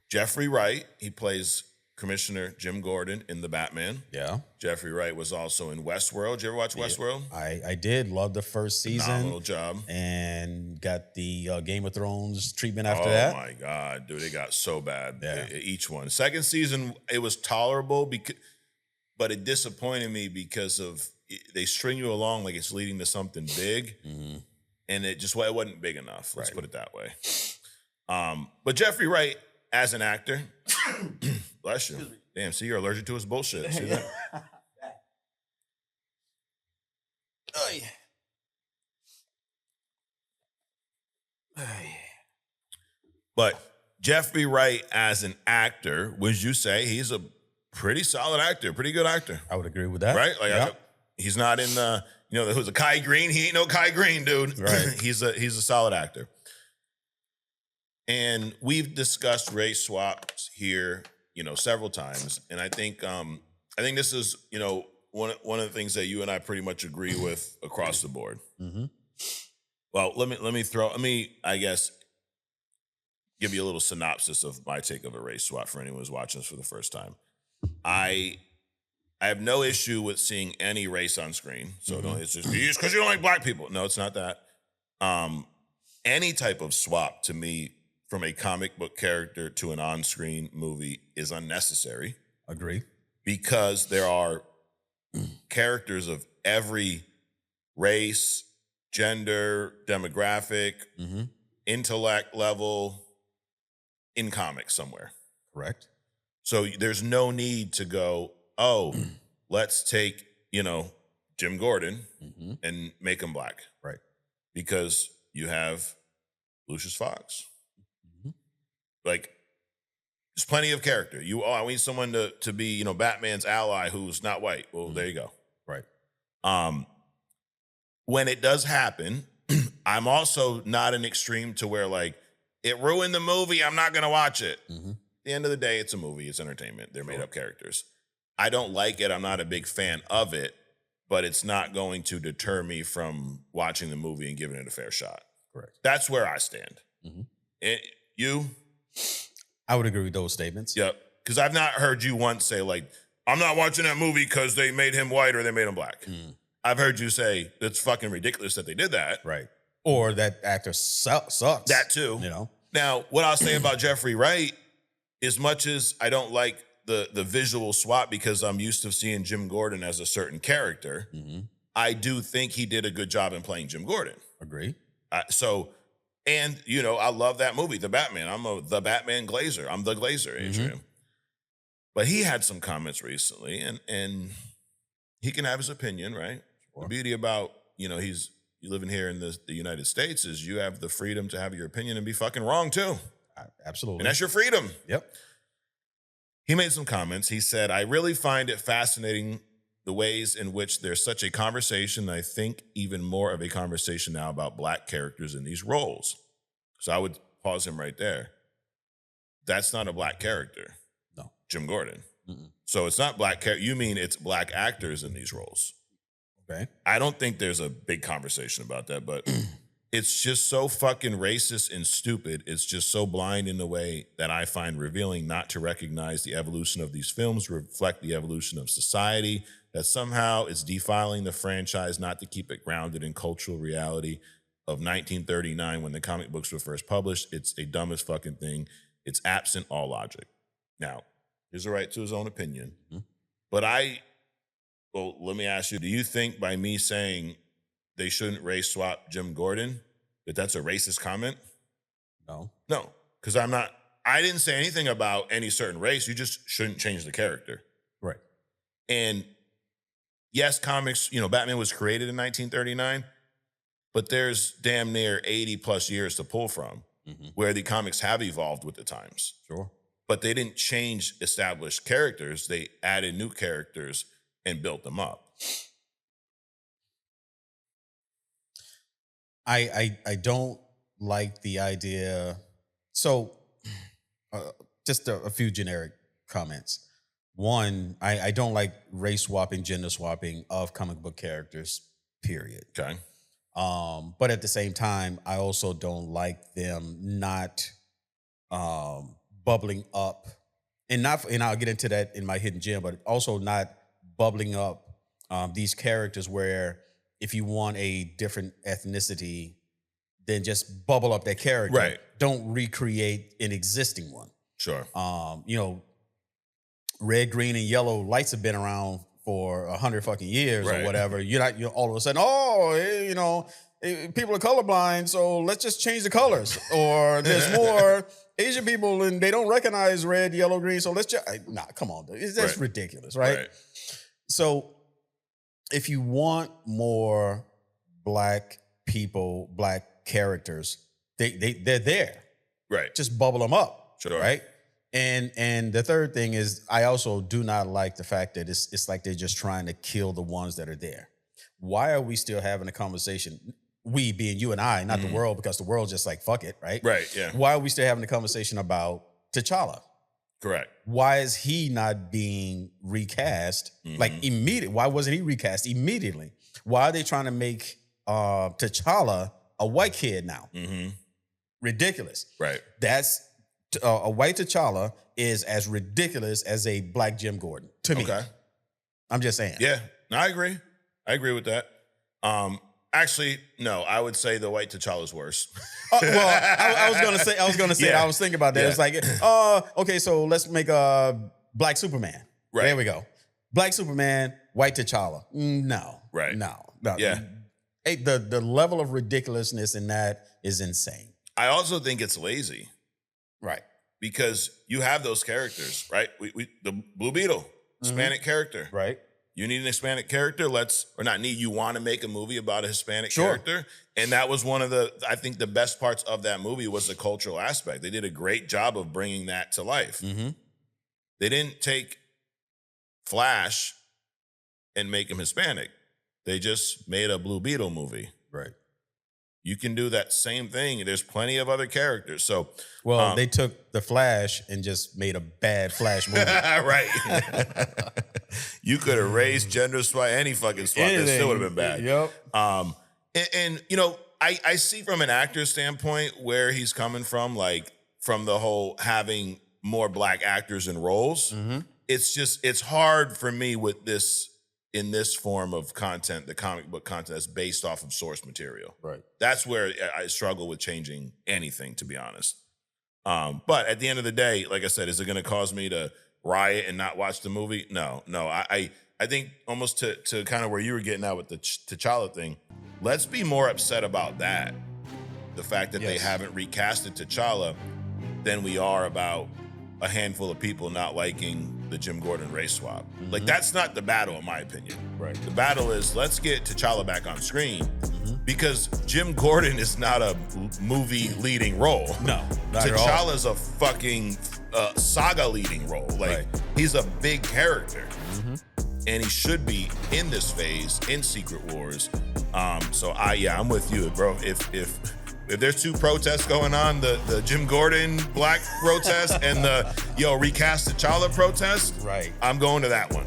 Jeffrey Wright, he plays Commissioner Jim Gordon in The Batman. Yeah. Jeffrey Wright was also in Westworld. Did you ever watch Westworld? I did. Love the first season. Phenomenal job. And got the Game of Thrones treatment after Oh that. my God, dude, it got so bad. Yeah. Each one. Second season, it was tolerable, but it disappointed me because they string you along like it's leading to something big, and it wasn't big enough. Let's put it that way. But Jeffrey Wright, as an actor, bless you. Damn, see, you're allergic to his bullshit. See that? Oh, yeah. But Jeffrey Wright, as an actor, would you say he's a pretty solid actor, pretty good actor? I would agree with that. Right? Like, he's not in who's a Kai Green. He ain't no Kai Green, dude. Right. he's a solid actor. And we've discussed race swaps here, several times. And I think this is, one of the things that you and I pretty much agree with across the board. Mm-hmm. Well, let me I guess give you a little synopsis of my take of a race swap for anyone who's watching this for the first time. I have no issue with seeing any race on screen. So it's just because you don't like black people. No, it's not that. Any type of swap to me from a comic book character to an on-screen movie is unnecessary. Agree. Because there are characters of every race, gender, demographic, intellect level in comics somewhere. Correct. So there's no need to go, let's take, Jim Gordon and make him black. Right. Because you have Lucius Fox. Like, there's plenty of character. I need someone to be, Batman's ally who's not white. Well, there you go. Right. When it does happen, I'm also not an extreme to where, like, it ruined the movie, I'm not going to watch it. At the end of the day, it's a movie. It's entertainment. They're made up characters. I don't like it. I'm not a big fan of it, but it's not going to deter me from watching the movie and giving it a fair shot. Correct. That's where I stand. You? I would agree with those statements. Yep. Because I've not heard you once say, like, I'm not watching that movie because they made him white or they made him black. I've heard you say, it's fucking ridiculous that they did that. Right. Or that actor sucks. That too. Now, what I'll say about Jeffrey Wright, as much as I don't like the visual swap because I'm used to seeing Jim Gordon as a certain character, I do think he did a good job in playing Jim Gordon. Agree. I love that movie, The Batman. I'm the Batman Glazer. I'm the Glazer, Adrian. But he had some comments recently, and he can have his opinion, right? Sure. The beauty about, you living here in the United States is you have the freedom to have your opinion and be fucking wrong too. Absolutely. And that's your freedom. Yep. He made some comments. He said, I really find it fascinating the ways in which there's such a conversation, I think even more of a conversation now about black characters in these roles. So I would pause him right there. That's not a black character. No. Jim Gordon. So it's not black character. You mean it's black actors in these roles. Okay. I don't think there's a big conversation about that, but it's just so fucking racist and stupid. It's just so blind in the way that I find revealing not to recognize the evolution of these films reflect the evolution of society, that somehow it's defiling the franchise not to keep it grounded in cultural reality of 1939 when the comic books were first published. It's a dumbest fucking thing. It's absent all logic. Now, he's a right to his own opinion. But let me ask you, do you think by me saying they shouldn't race swap Jim Gordon, that's a racist comment? No. No, because I didn't say anything about any certain race. You just shouldn't change the character. Right. And yes, comics, Batman was created in 1939, but there's damn near 80 plus years to pull from where the comics have evolved with the times. Sure. But they didn't change established characters. They added new characters and built them up. I don't like the idea. So just a few generic comments. One, I don't like race swapping, gender swapping of comic book characters, period. Okay. But at the same time, I also don't like them not bubbling up, and I'll get into that in my hidden gem, but also not bubbling up these characters where if you want a different ethnicity, then just bubble up that character. Right. Don't recreate an existing one. Sure. Red, green, and yellow lights have been around for 100 fucking years Right. or whatever. You're all of a sudden, people are colorblind, so let's just change the colors. Or there's more Asian people and they don't recognize red, yellow, green, so let's just come on, that's Right. ridiculous, right? So if you want more black people, black characters, they're there. Right. Just bubble them up. Sure. Right. And the third thing is, I also do not like the fact that it's like they're just trying to kill the ones that are there. Why are we still having a conversation? We being you and I, not the world, because the world's just like, fuck it, right? Right, yeah. Why are we still having a conversation about T'Challa? Correct. Why is he not being recast like immediately? Why wasn't he recast immediately? Why are they trying to make T'Challa a white kid now? Ridiculous. Right. That's a white T'Challa is as ridiculous as a black Jim Gordon to me. Okay. I'm just saying. Yeah. No, I agree. I agree with that. Actually, no, I would say the white T'Challa's worse. I was gonna say. Yeah. I was thinking about that. Yeah. It's like, okay, so let's make a black Superman. Right. There we go. Black Superman, white T'Challa. No. Right. No. Yeah. Hey, the level of ridiculousness in that is insane. I also think it's lazy Right. because you have those characters, right? The Blue Beetle, Hispanic character. Right. You need an Hispanic character, you want to make a movie about a Hispanic Sure. character. And that was I think the best parts of that movie was the cultural aspect. They did a great job of bringing that to life. They didn't take Flash and make him Hispanic. They just made a Blue Beetle movie. Right. You can do that same thing. There's plenty of other characters. So, Well, they took the Flash and just made a bad Flash movie. right. You could have raised gender swap, any fucking swap. That still would have been bad. Yep. And I see from an actor's standpoint where he's coming from, like from the whole having more black actors in roles. It's hard for me with this, in this form of content, the comic book content that's based off of source material. Right. That's where I struggle with changing anything, to be honest. But at the end of the day, like I said, is it going to cause me to riot and not watch the movie? No. I think almost to kind of where you were getting at with the T'Challa thing, let's be more upset about that. The fact that they haven't recasted T'Challa than we are about a handful of people not liking the Jim Gordon race swap. Like, that's not the battle, in my opinion. Right. The battle is, let's get T'Challa back on screen because Jim Gordon is not a movie leading role. No, not at all. T'Challa's a fucking saga leading role. Like, he's a big character. And he should be in this phase in Secret Wars. So I'm with you, bro. If there's two protests going on, the Jim Gordon black protest and the recast T'Challa protest, Right. I'm going to that one.